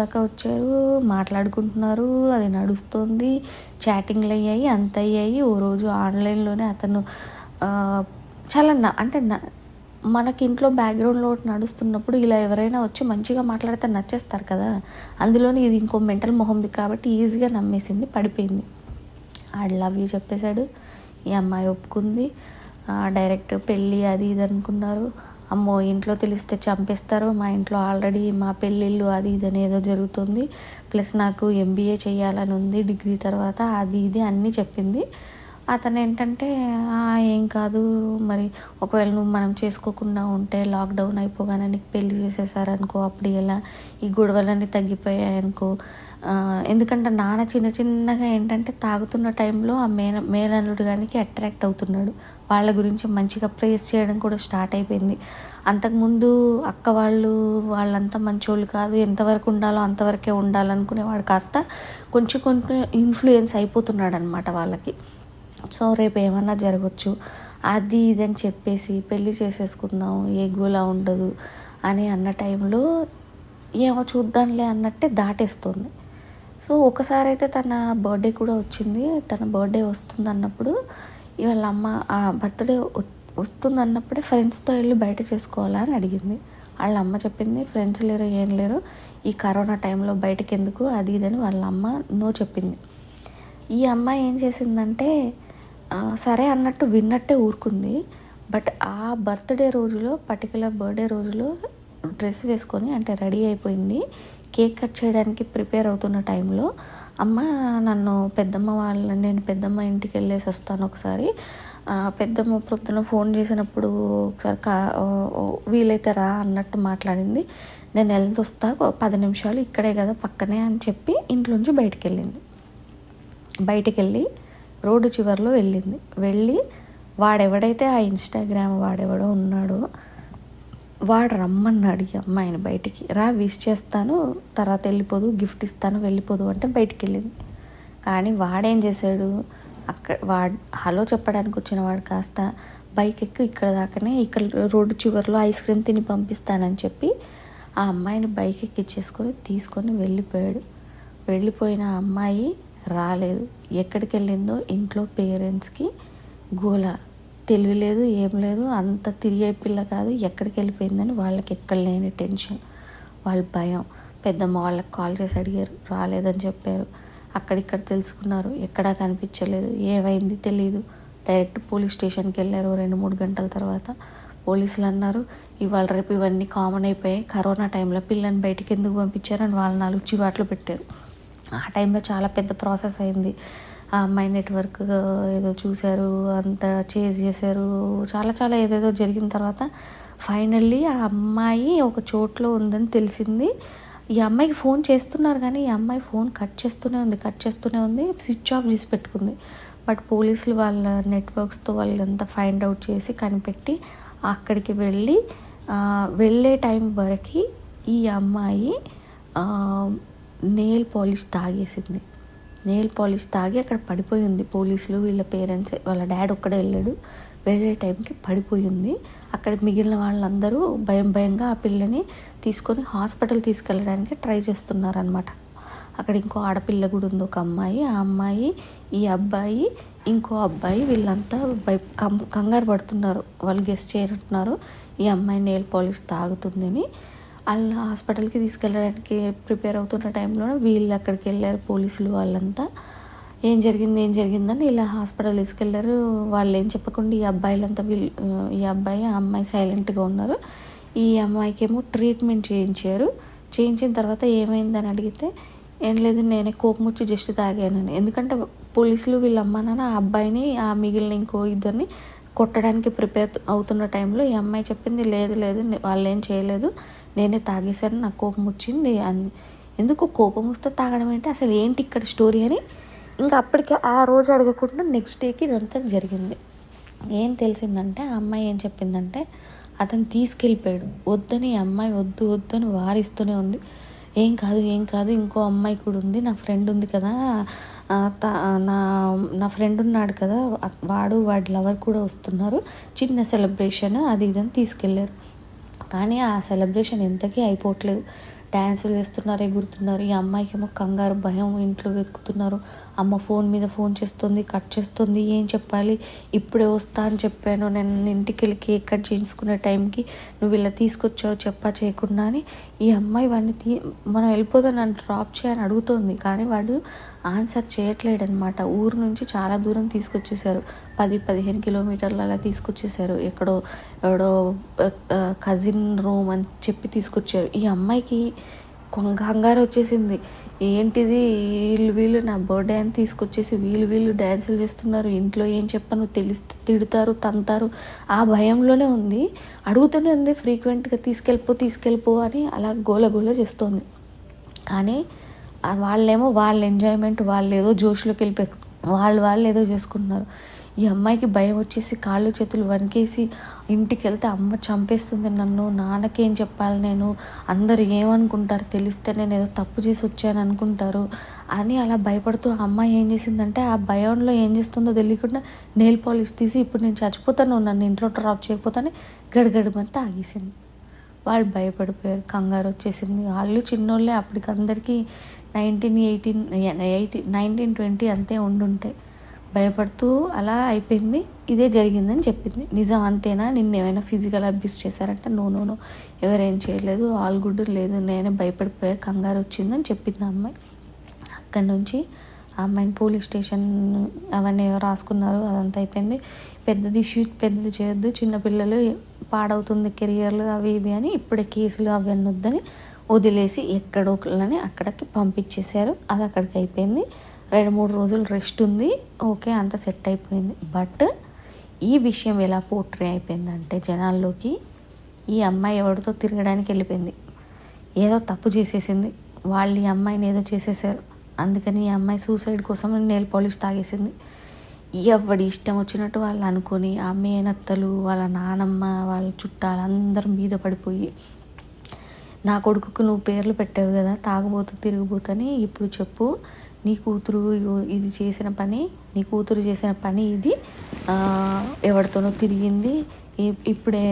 దాకా వచ్చారు, మాట్లాడుకుంటున్నారు, అది నడుస్తుంది, చాటింగ్లు అయ్యాయి, అంత అయ్యాయి. ఓ రోజు ఆన్లైన్లోనే అతను చాలా మనకి ఇంట్లో బ్యాక్గ్రౌండ్లో నడుస్తున్నప్పుడు ఇలా ఎవరైనా వచ్చి మంచిగా మాట్లాడితే నచ్చేస్తారు కదా, అందులోని ఇది ఇంకో మెంటల్ మొహంది కాబట్టి ఈజీగా నమ్మేసింది, పడిపోయింది. ఐ లవ్ యూ చెప్పేశాడు, ఈ అమ్మాయి ఒప్పుకుంది. డైరెక్ట్ పెళ్ళి అది ఇది అనుకున్నారు. అమ్మో ఇంట్లో తెలిస్తే చంపేస్తారు, మా ఇంట్లో ఆల్రెడీ మా పెళ్ళిళ్ళు అది ఇది అనేదో జరుగుతుంది, ప్లస్ నాకు MBA చేయాలని ఉంది డిగ్రీ తర్వాత, అది ఇది అన్నీ చెప్పింది. అతను ఏంటంటే ఏం కాదు మరి, ఒకవేళ మనం చేసుకోకుండా ఉంటే లాక్డౌన్ అయిపోగానే నీకు పెళ్లి చేసేసారనుకో, అప్పుడు ఎలా ఈ గొడవలన్నీ తగ్గిపోయాయనుకో. ఎందుకంటే నాన్న చిన్నగా ఏంటంటే తాగుతున్న టైంలో ఆ మేనల్లుడు గానికి అట్రాక్ట్ అవుతున్నాడు, వాళ్ళ గురించి మంచిగా ప్రేస్ చేయడం కూడా స్టార్ట్ అయిపోయింది. అంతకుముందు అక్క వాళ్ళంతా మంచోళ్ళు కాదు, ఎంతవరకు ఉండాలో అంతవరకే ఉండాలనుకునేవాడు కాస్త కొంచెం ఇన్ఫ్లుయెన్స్ అయిపోతున్నాడు అనమాట వాళ్ళకి. సో రేపు ఏమన్నా జరగచ్చు అది ఇది అని చెప్పేసి పెళ్ళి చేసేసుకుందాం, ఏ గోలా ఉండదు అని అన్న టైంలో ఏమో చూద్దాంలే అన్నట్టే దాటేస్తుంది. సో ఒకసారి అయితే తన బర్త్డే కూడా వచ్చింది. తన బర్త్డే వస్తుంది అన్నప్పుడు వాళ్ళ అమ్మ ఆ బర్త్డే వస్తుంది అన్నప్పుడే ఫ్రెండ్స్తో వెళ్ళి బయట చేసుకోవాలా అని అడిగింది. వాళ్ళ అమ్మ చెప్పింది ఫ్రెండ్స్ లేరు ఏం లేరు, ఈ కరోనా టైంలో బయటకు ఎందుకు అది ఇదని వాళ్ళ అమ్మ నో చెప్పింది. ఈ అమ్మాయి ఏం చేసిందంటే సరే అన్నట్టు విన్నట్టే ఊరుకుంది. బట్ ఆ పర్టికులర్ బర్త్డే రోజులో డ్రెస్ వేసుకొని అంటే రెడీ అయిపోయింది. కేక్ కట్ చేయడానికి ప్రిపేర్ అవుతున్న టైంలో అమ్మ నేను పెద్దమ్మ ఇంటికి వెళ్ళేసి వస్తాను ఒకసారి, పెద్దమ్మ పొద్దున ఫోన్ చేసినప్పుడు ఒకసారి వీలైతే రా అన్నట్టు మాట్లాడింది. నేను వెళ్తొస్తా 10 నిమిషాలు ఇక్కడే కదా పక్కనే అని చెప్పి ఇంట్లోంచి బయటికెళ్ళి రోడ్డు చివరిలో వెళ్ళి వాడెవడైతే ఆ ఇన్స్టాగ్రామ్ వాడెవడో ఉన్నాడో వాడు రమ్మన్నాడు ఈ అమ్మాయిని బయటికి, రా విష్ చేస్తాను తర్వాత వెళ్ళిపోదు, గిఫ్ట్ ఇస్తాను వెళ్ళిపోదు అంటే బయటికి వెళ్ళింది. కానీ వాడేం చేశాడు, వాడు హలో చెప్పడానికి వచ్చిన వాడు కాస్త బైక్ ఎక్కి ఇక్కడ రోడ్డు చివరిలో ఐస్ క్రీమ్ తిని పంపిస్తానని చెప్పి ఆ అమ్మాయిని బైక్ ఎక్కిచ్చేసుకొని తీసుకొని వెళ్ళిపోయిన అమ్మాయి రాలేదు. ఎక్కడికి వెళ్ళిందో ఇంట్లో పేరెంట్స్కి గోల, తెలివి లేదు ఏం లేదు, అంత తిరిగే పిల్ల కాదు, ఎక్కడికి వెళ్ళిపోయిందని వాళ్ళకి ఎక్కడ లేని టెన్షన్, వాళ్ళ భయం. పెద్దమ్మ వాళ్ళకి కాల్ చేసి అడిగారు, రాలేదని చెప్పారు. అక్కడిక్కడ తెలుసుకున్నారు, ఎక్కడా కనిపించలేదు. ఏమైంది తెలియదు. డైరెక్ట్ పోలీస్ స్టేషన్కి వెళ్ళారు. 2-3 గంటల తర్వాత పోలీసులు అన్నారు, ఇవాళ రేపు ఇవన్నీ కామన్ అయిపోయాయి, కరోనా టైంలో పిల్లని బయటికి ఎందుకు పంపించారని వాళ్ళు 4 చివాట్లు పెట్టారు. ఆ టైంలో చాలా పెద్ద ప్రాసెస్ అయింది. ఆ అమ్మాయి నెట్వర్క్ ఏదో చూశారు, అంతా చేజ్ చేశారు, చాలా చాలా ఏదేదో జరిగిన తర్వాత ఫైనల్లీ ఆ అమ్మాయి ఒక చోట్లో ఉందని తెలిసింది. ఈ అమ్మాయికి ఫోన్ చేస్తున్నారు కానీ ఈ అమ్మాయి ఫోన్ కట్ చేస్తూనే ఉంది, స్విచ్ ఆఫ్ చేసి పెట్టుకుంది. బట్ పోలీసులు వాళ్ళ నెట్వర్క్స్తో వాళ్ళంతా ఫైండ్ అవుట్ చేసి కనిపెట్టి అక్కడికి వెళ్ళే టైం వరకు ఈ అమ్మాయి నెయిల్ పాలిష్ తాగి అక్కడ పడిపోయి ఉంది. పోలీసులు వీళ్ళ పేరెంట్స్, వాళ్ళ డాడీ ఒక్కడే వెళ్ళాడు. వెళ్ళే టైంకి పడిపోయింది. అక్కడ మిగిలిన వాళ్ళందరూ భయంగా ఆ పిల్లని తీసుకొని హాస్పిటల్ తీసుకెళ్ళడానికి ట్రై చేస్తున్నారనమాట. అక్కడ ఇంకో ఆడపిల్ల కూడా ఉంది, ఒక అమ్మాయి. ఆ అమ్మాయి, ఈ అబ్బాయి, ఇంకో అబ్బాయి వీళ్ళంతా కంగారు పడుతున్నారు. వాళ్ళు గెస్ట్ చేయనున్నారు ఈ అమ్మాయి నెయిల్ పాలిష్ తాగుతుందని. వాళ్ళు హాస్పిటల్కి తీసుకెళ్ళడానికి ప్రిపేర్ అవుతున్న టైంలో వీళ్ళు అక్కడికి వెళ్ళారు, పోలీసులు వాళ్ళంతా. ఏం జరిగిందని ఇలా హాస్పిటల్ తీసుకెళ్లారు. వాళ్ళు ఏం చెప్పకుండా ఈ అబ్బాయి ఆ అమ్మాయి సైలెంట్గా ఉన్నారు. ఈ అమ్మాయికి ఏమో ట్రీట్మెంట్ చేయించిన తర్వాత ఏమైందని అడిగితే, ఏం లేదు, నేనే కోపం వచ్చి జస్ట్ తాగానని. ఎందుకంటే పోలీసులు వీళ్ళ అమ్మ నాన్న ఆ అబ్బాయిని, ఆ మిగిలిన ఇంకో ఇద్దరిని కొట్టడానికి ప్రిపేర్ అవుతున్న టైంలో ఈ అమ్మాయి చెప్పింది, లేదు వాళ్ళు ఏం చేయలేదు, నేనే తాగేశాను, నాకు కోపం వచ్చింది అని. ఎందుకు కోపం వస్తే తాగడం ఏంటి, అసలు ఏంటి ఇక్కడ స్టోరీ అని ఇంకా అప్పటికే ఆ రోజు అడగకుండా నెక్స్ట్ డేకి ఇదంతా జరిగింది. ఏం తెలిసిందంటే ఆ అమ్మాయి ఏం చెప్పిందంటే, అతను తీసుకెళ్ళిపోయాడు. వద్దని అమ్మాయి వద్దని వారిస్తూనే ఉంది. ఏం కాదు ఇంకో అమ్మాయి కూడా ఉంది, నా ఫ్రెండ్ ఉంది కదా, నా ఫ్రెండ్ ఉన్నాడు కదా, వాడి లవర్ కూడా వస్తున్నారు, చిన్న సెలబ్రేషన్ అది ఇదని తీసుకెళ్ళారు. కానీ ఆ సెలబ్రేషన్ ఎంతకీ అయిపోవట్లేదు. డ్యాన్సులు చేస్తున్నారు, ఎగురుతున్నారు. ఈ అమ్మాయికి ఏమో కంగారు, భయం, ఇంట్లో వెతుకుతున్నారు. అమ్మ ఫోన్ మీద ఫోన్ చేస్తుంది, కట్ చేస్తుంది. ఏం చెప్పాలి, ఇప్పుడే వస్తా అని చెప్పాను, నేను ఇంటికి వెళ్ళి కేక్ కట్ చేసుకునే టైంకి నువ్వు ఇలా తీసుకొచ్చావు చేయకుండా అని ఈ అమ్మాయి వాడిని మనం వెళ్ళిపోతే నన్ను డ్రాప్ చేయని అడుగుతోంది. కానీ వాడు ఆన్సర్ చేయట్లేడనమాట. ఊరు నుంచి చాలా దూరం తీసుకొచ్చేసారు, 10-15 కిలోమీటర్లు అలా తీసుకొచ్చేసారు. ఎవడో కజిన్ రూమ్ అని చెప్పి తీసుకొచ్చారు. ఈ అమ్మాయికి కంగారు వచ్చేసింది. ఏంటిది, వీళ్ళు నా బర్త్డే అని తీసుకొచ్చేసి వీళ్ళు డ్యాన్సులు చేస్తున్నారు, ఇంట్లో ఏం చెప్పను, తెలిస్తే తిడతారు, తంతారు, ఆ భయంలోనే ఉంది. అడుగుతూనే ఉంది ఫ్రీక్వెంట్గా, తీసుకెళ్ళిపో అని అలా గోల చేస్తోంది. కానీ వాళ్ళేమో వాళ్ళ ఎంజాయ్మెంట్, వాళ్ళు ఏదో జోష్లోకి వెళ్ళిపోయి వాళ్ళు ఏదో చేసుకుంటున్నారు. ఈ అమ్మాయికి భయం వచ్చేసి కాళ్ళు చేతులు వణికేసి ఇంటికి వెళ్తే అమ్మ చంపేస్తుంది నన్ను, నాన్నకేం చెప్పాలి నేను, అందరు ఏమనుకుంటారు, తెలిస్తే నేను ఏదో తప్పు చేసి వచ్చాను అనుకుంటారు అని అలా భయపడుతూ ఆ అమ్మాయి ఏం చేసిందంటే, ఆ భయంలో ఏం చేస్తుందో తెలియకుండా నెయిల్ పాలిష్ తీసి, ఇప్పుడు నేను చచ్చిపోతాను, నన్ను ఇంట్లో డ్రాప్ చేయకపోతానే గడగడమంతా ఆగేసింది. వాళ్ళు భయపడిపోయారు, కంగారు వచ్చేసింది. వాళ్ళు చిన్నోళ్ళే, అప్పటికి అందరికీ 19-20 అంతే ఉండుంటాయి. భయపడుతూ అలా అయిపోయింది. ఇదే జరిగిందని చెప్పింది. నిజం అంతేనా, నిన్నేమైనా ఫిజికల్ అబ్యూస్ చేశారంటే నో ఎవరేం చేయలేదు, ఆల్ గుడ్ లేదు, నేనే భయపడిపోయా, కంగారు వచ్చిందని చెప్పింది ఆ అమ్మాయి. అక్కడి నుంచి ఆ అమ్మాయిని పోలీస్ స్టేషన్ అవన్నీ రాసుకున్నారు, అదంతా అయిపోయింది. పెద్దది చేయొద్దు, చిన్నపిల్లలు పాడవుతుంది కెరియర్లు అవి ఇవి అని ఇప్పుడే కేసులు అవన్నీ వద్దని వదిలేసి ఎక్కడోకలని అక్కడికి పంపించేశారు. అది అక్కడికి అయిపోయింది. 2-3 రోజులు రెస్ట్ ఉంది, ఓకే, అంత సెట్ అయిపోయింది. బట్ ఈ విషయం ఎలా పోర్ట్రే అయిపోయిందంటే జనాల్లోకి, ఈ అమ్మాయి ఎవరితో తిరగడానికి వెళ్ళిపోయింది, ఏదో తప్పు చేసేసింది, వాళ్ళు ఈ అమ్మాయిని ఏదో చేసేసారు, అందుకని ఈ అమ్మాయి సూసైడ్ కోసం నెయిల్ పాలిష్ తాగేసింది. ఎవడి ఇష్టం వచ్చినట్టు వాళ్ళు అనుకొని ఆ మేనత్తలు, వాళ్ళ నానమ్మ, వాళ్ళ చుట్టాలు అందరం మీద పడిపోయి, నా కొడుకుకు నువ్వు పేర్లు పెట్టావు కదా, తాగుబోతు తిరిగిపోతని, ఇప్పుడు చెప్పు, నీ కూతురు చేసిన పని ఇది, ఎవరితోనో తిరిగింది, ఇప్పుడే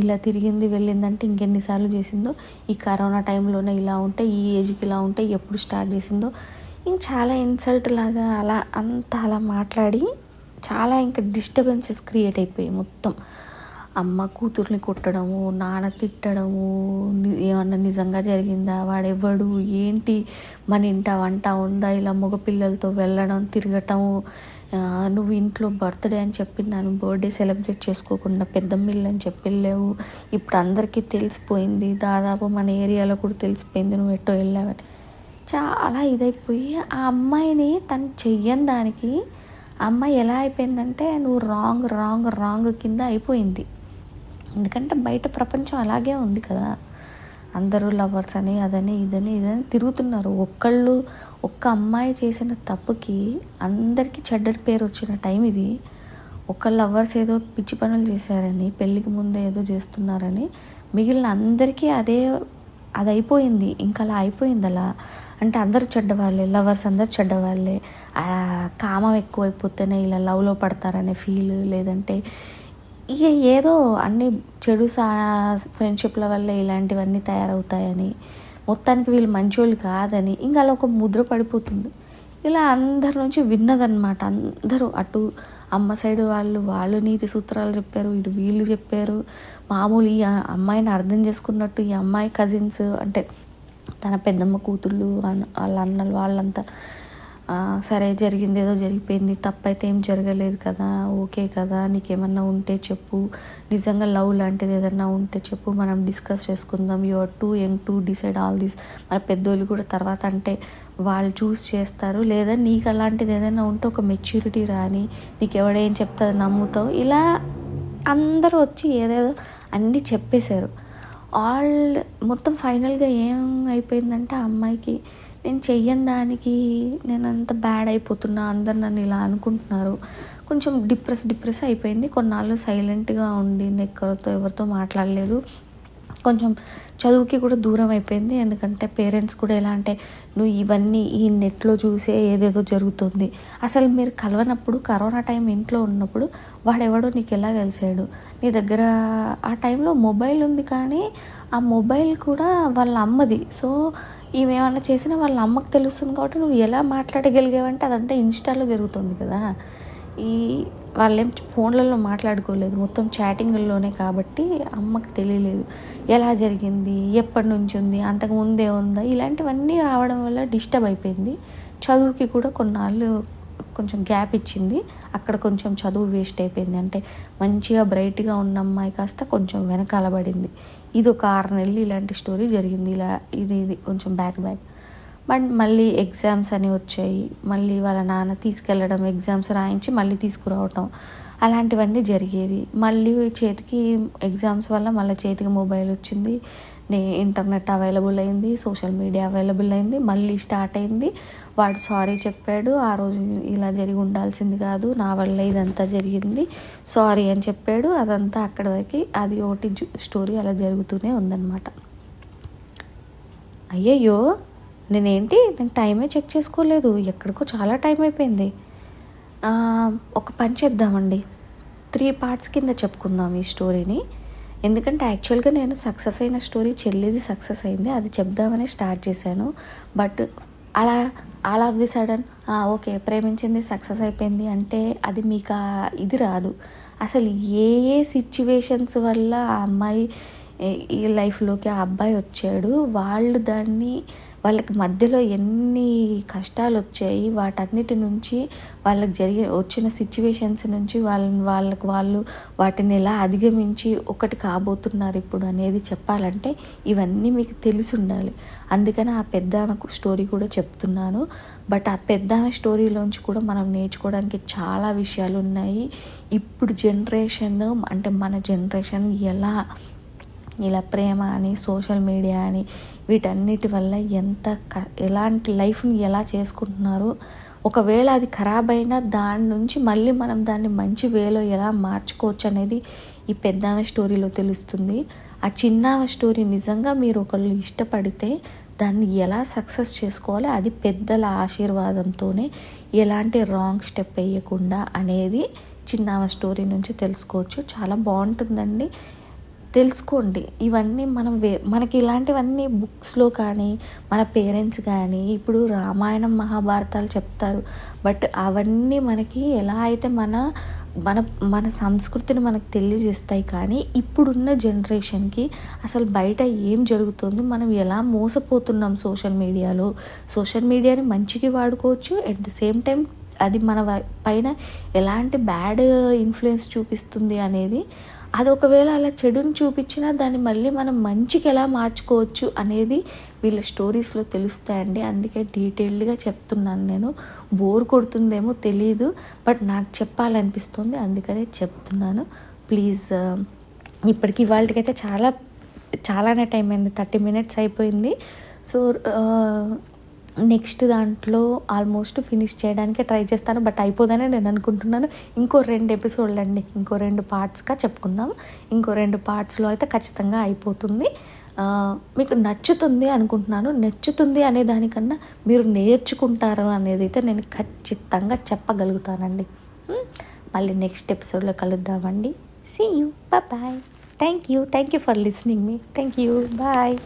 ఇలా తిరిగింది వెళ్ళిందంటే ఇంకెన్నిసార్లు చేసిందో, ఈ కరోనా టైంలోనే ఇలా ఉంటే, ఈ ఏజ్కి ఇలా ఉంటే, ఎప్పుడు స్టార్ట్ చేసిందో, ఇంక చాలా ఇన్సల్ట్ లాగా అలా మాట్లాడి చాలా ఇంకా డిస్టర్బెన్సెస్ క్రియేట్ అయిపోయాయి మొత్తం. అమ్మ కూతుర్ని కొట్టడము, నాన్న తిట్టడము, ఏమన్నా నిజంగా జరిగిందా, వాడెవ్వడు, ఏంటి, మన ఇంట వంట ఉందా, ఇలా మగ పిల్లలతో వెళ్ళడం తిరగటము, నువ్వు ఇంట్లో బర్త్డే అని చెప్పి నన్ను బర్త్డే సెలబ్రేట్ చేసుకోకుండా పెద్దమ్మిళ్ళు అని చెప్పి వెళ్ళావు, ఇప్పుడు అందరికీ తెలిసిపోయింది, దాదాపు మన ఏరియాలో కూడా తెలిసిపోయింది నువ్వు ఎట్టో వెళ్ళావని. చాలా ఇదైపోయి ఆ అమ్మాయిని తను చెయ్యని దానికి ఆ అమ్మాయి ఎలా అయిపోయిందంటే నువ్వు రాంగ్ రాంగ్ రాంగ్ కింద అయిపోయింది. ఎందుకంటే బయట ప్రపంచం అలాగే ఉంది కదా, అందరూ లవర్స్ అని అదని ఇదని తిరుగుతున్నారు. ఒక్క అమ్మాయి చేసిన తప్పుకి అందరికీ చెడ్డ పేరు వచ్చిన టైం ఇది. ఒక లవర్స్ ఏదో పిచ్చి పనులు చేశారని, పెళ్ళికి ముందే ఏదో చేస్తున్నారని మిగిలిన అందరికీ అది అయిపోయింది. ఇంకా అలా అయిపోయింది. అలా అంటే అందరూ చెడ్డవాళ్ళే, లవర్స్ అందరు చెడ్డవాళ్ళే, కామం ఎక్కువైపోతేనే ఇలా లవ్లో పడతారనే ఫీల్, లేదంటే ఇక ఏదో అన్ని చెడు ఫ్రెండ్షిప్ల వల్ల ఇలాంటివన్నీ తయారవుతాయని, మొత్తానికి వీళ్ళు మంచోళ్ళు కాదని ఇంకా అలా ఒక ముద్ర పడిపోతుంది. ఇలా అందరి నుంచి విన్నదనమాట. అందరూ అటు అమ్మ సైడ్ వాళ్ళు నీతి సూత్రాలు చెప్పారు, ఇటు వీళ్ళు చెప్పారు. మామూలు ఈ అమ్మాయిని అర్థం చేసుకున్నట్టు ఈ అమ్మాయి కజిన్స్ అంటే తన పెద్దమ్మ కూతుళ్ళు, వాళ్ళ అన్నలు వాళ్ళంతా సరే జరిగింది ఏదో జరిగిపోయింది, తప్పైతే ఏం జరగలేదు కదా, ఓకే కదా, నీకేమన్నా ఉంటే చెప్పు, నిజంగా లవ్ లాంటిది ఏదన్నా ఉంటే చెప్పు, మనం డిస్కస్ చేసుకుందాం, you are too young to decide all this. మన పెద్దోళ్ళు కూడా తర్వాత అంటే వాళ్ళు చూస్ చేస్తారు, లేదా నీకు అలాంటిది ఏదైనా ఉంటే ఒక మెచ్యూరిటీ రాని, నీకు ఎవడేం చెప్తే అది నమ్ముతావు. ఇలా అందరూ వచ్చి ఏదేదో అన్నీ చెప్పేశారు. మొత్తం ఫైనల్గా ఏం అయిపోయిందంటే ఆ అమ్మాయికి నేను చెయ్యని దానికి నేను అంత బ్యాడ్ అయిపోతున్నా, అందరు నన్ను ఇలా అనుకుంటున్నారు, కొంచెం డిప్రెస్ అయిపోయింది. కొన్నాళ్ళు సైలెంట్గా ఉండింది, ఎవరితో మాట్లాడలేదు, కొంచెం చదువుకి కూడా దూరం అయిపోయింది. ఎందుకంటే పేరెంట్స్ కూడా ఎలా అంటే నువ్వు ఇవన్నీ ఈ నెట్లో చూసే ఏదేదో జరుగుతుంది, అసలు మీరు కలవనప్పుడు కరోనా టైం ఇంట్లో ఉన్నప్పుడు వాడెవడో నీకు ఎలా కలిసాడు, నీ దగ్గర ఆ టైంలో మొబైల్ ఉంది కానీ ఆ మొబైల్ కూడా వాళ్ళ అమ్మది. సో ఇవేమన్నా చేసినా వాళ్ళ అమ్మకు తెలుస్తుంది కాబట్టి నువ్వు ఎలా మాట్లాడగలిగావంటే అదంతా ఇన్స్టాలో జరుగుతుంది కదా. వాళ్ళేం ఫోన్లలో మాట్లాడుకోలేదు, మొత్తం చాటింగ్లోనే కాబట్టి అమ్మకు తెలియలేదు ఎలా జరిగింది, ఎప్పటి నుంచి ఉంది, అంతకు ముందే ఉందా, ఇలాంటివన్నీ రావడం వల్ల డిస్టర్బ్ అయిపోయింది. చదువుకి కూడా కొన్నాళ్ళు కొంచెం గ్యాప్ ఇచ్చింది, అక్కడ కొంచెం చదువు వేస్ట్ అయిపోయింది. అంటే మంచిగా బ్రైట్గా ఉన్న అమ్మాయి కాస్త కొంచెం వెనకాల పడింది. ఇది ఒక 6 నెలలు ఇలాంటి స్టోరీ జరిగింది. ఇలా ఇది కొంచెం బ్యాక్ బట్ మళ్ళీ ఎగ్జామ్స్ అని వచ్చాయి, మళ్ళీ వాళ్ళ నాన్న తీసుకెళ్ళడం, ఎగ్జామ్స్ రాయించి మళ్ళీ తీసుకురావటం, అలాంటివన్నీ జరిగేవి. మళ్ళీ చేతికి ఎగ్జామ్స్ వల్ల మళ్ళీ చేతికి మొబైల్ వచ్చింది, ఇంటర్నెట్ అవైలబుల్ అయింది, సోషల్ మీడియా అవైలబుల్ అయింది, మళ్ళీ స్టార్ట్ అయింది. వాడు సారీ చెప్పాడు, ఆ రోజు ఇలా జరిగి ఉండాల్సింది కాదు, నా వల్ల ఇదంతా జరిగింది, సారీ అని చెప్పాడు. అదంతా అక్కడి వరకు అది ఒకటి స్టోరీ అలా జరుగుతూనే ఉందన్నమాట. అయ్యయ్యో నేను టైమే చెక్ చేసుకోలేదు, ఎక్కడికో చాలా టైం అయిపోయింది. ఒక పని చేద్దామండి, 3 పార్ట్స్ కింద చెప్పుకుందాం ఈ స్టోరీని. ఎందుకంటే యాక్చువల్గా నేను సక్సెస్ అయిన స్టోరీ చెల్లిది సక్సెస్ అయింది, అది చెప్దామని స్టార్ట్ చేశాను. బట్ అలా all of the sudden okay ప్రేమించింది సక్సెస్ అయిపోయింది అంటే అది మీకు ఇది రాదు. అసలు ఏ సిచ్యువేషన్స్ వల్ల ఆ అమ్మాయి ఈ లైఫ్లోకి ఆ అబ్బాయి వచ్చాడు, వాళ్ళకి మధ్యలో ఎన్ని కష్టాలు వచ్చాయి, వాటన్నిటి నుంచి వాళ్ళకి వచ్చిన సిచ్యువేషన్స్ నుంచి వాళ్ళు వాటిని ఎలా అధిగమించి ఒకటి కాబోతున్నారు ఇప్పుడు అనేది చెప్పాలంటే ఇవన్నీ మీకు తెలిసి ఉండాలి. అందుకని ఆ పెద్ద ఆమెకు స్టోరీ కూడా చెప్తున్నాను. బట్ ఆ పెద్ద ఆమె స్టోరీలోంచి కూడా మనం నేర్చుకోవడానికి చాలా విషయాలు ఉన్నాయి. ఇప్పుడు జనరేషన్ అంటే మన జనరేషన్ ఇలా ప్రేమ అని, సోషల్ మీడియా అని, వీటన్నిటి వల్ల ఎలాంటి లైఫ్ని ఎలా చేసుకుంటున్నారు, ఒకవేళ అది ఖరాబ్ అయినా దాని నుంచి మళ్ళీ మనం దాన్ని మంచి వేలో ఎలా మార్చుకోవచ్చు అనేది ఈ పెద్దామె స్టోరీలో తెలుస్తుంది. ఆ చిన్నామె స్టోరీ నిజంగా మీరు ఒకళ్ళు ఇష్టపడితే దాన్ని ఎలా సక్సెస్ చేసుకోవాలి, అది పెద్దల ఆశీర్వాదంతోనే ఎలాంటి రాంగ్ స్టెప్ వేయకుండా అనేది చిన్నామె స్టోరీ నుంచి తెలుసుకోవచ్చు. చాలా బాగుంటుందండి, తెలుసుకోండి. ఇవన్నీ మనకి ఇలాంటివన్నీ బుక్స్లో కానీ మన పేరెంట్స్ కానీ ఇప్పుడు రామాయణం మహాభారతాలు చెప్తారు, బట్ అవన్నీ మనకి ఎలా అయితే మన మన మన సంస్కృతిని మనకు తెలియజేస్తాయి. కానీ ఇప్పుడున్న జనరేషన్కి అసలు బయట ఏం జరుగుతుంది, మనం ఎలా మోసపోతున్నాం సోషల్ మీడియాని మంచికి వాడుకోవచ్చు, ఎట్ ద సేమ్ టైం అది మన పైన ఎలాంటి బ్యాడ్ ఇన్ఫ్లుయెన్స్ చూపిస్తుంది అనేది, అది ఒకవేళ అలా చెడుని చూపించినా దాన్ని మళ్ళీ మనం మంచికి ఎలా మార్చుకోవచ్చు అనేది వీళ్ళ స్టోరీస్లో తెలుస్తాయండి. అందుకే డీటెయిల్డ్గా చెప్తున్నాను. నేను బోర్ కొడుతుందేమో తెలీదు, బట్ నాకు చెప్పాలనిపిస్తుంది, అందుకనే చెప్తున్నాను. ప్లీజ్, ఇప్పటికి ఇవాళకైతే చాలానే టైం అయింది, 30 minutes అయిపోయింది. సో నెక్స్ట్ దాంట్లో ఆల్మోస్ట్ ఫినిష్ చేయడానికి ట్రై చేస్తాను, బట్ అయిపోదని నేను అనుకుంటున్నాను. ఇంకో 2 episodes అండి, ఇంకో 2 partsగా చెప్పుకుందాం. ఇంకో 2 partsలో అయితే ఖచ్చితంగా అయిపోతుంది. మీకు నచ్చుతుంది అనుకుంటున్నాను. నచ్చుతుంది అనే దానికన్నా మీరు నేర్చుకుంటారు అనేది అయితే నేను ఖచ్చితంగా చెప్పగలుగుతానండి. మళ్ళీ నెక్స్ట్ ఎపిసోడ్లో కలుద్దామండి. See you, bye. Thank you for listening మీ. Thank you, bye.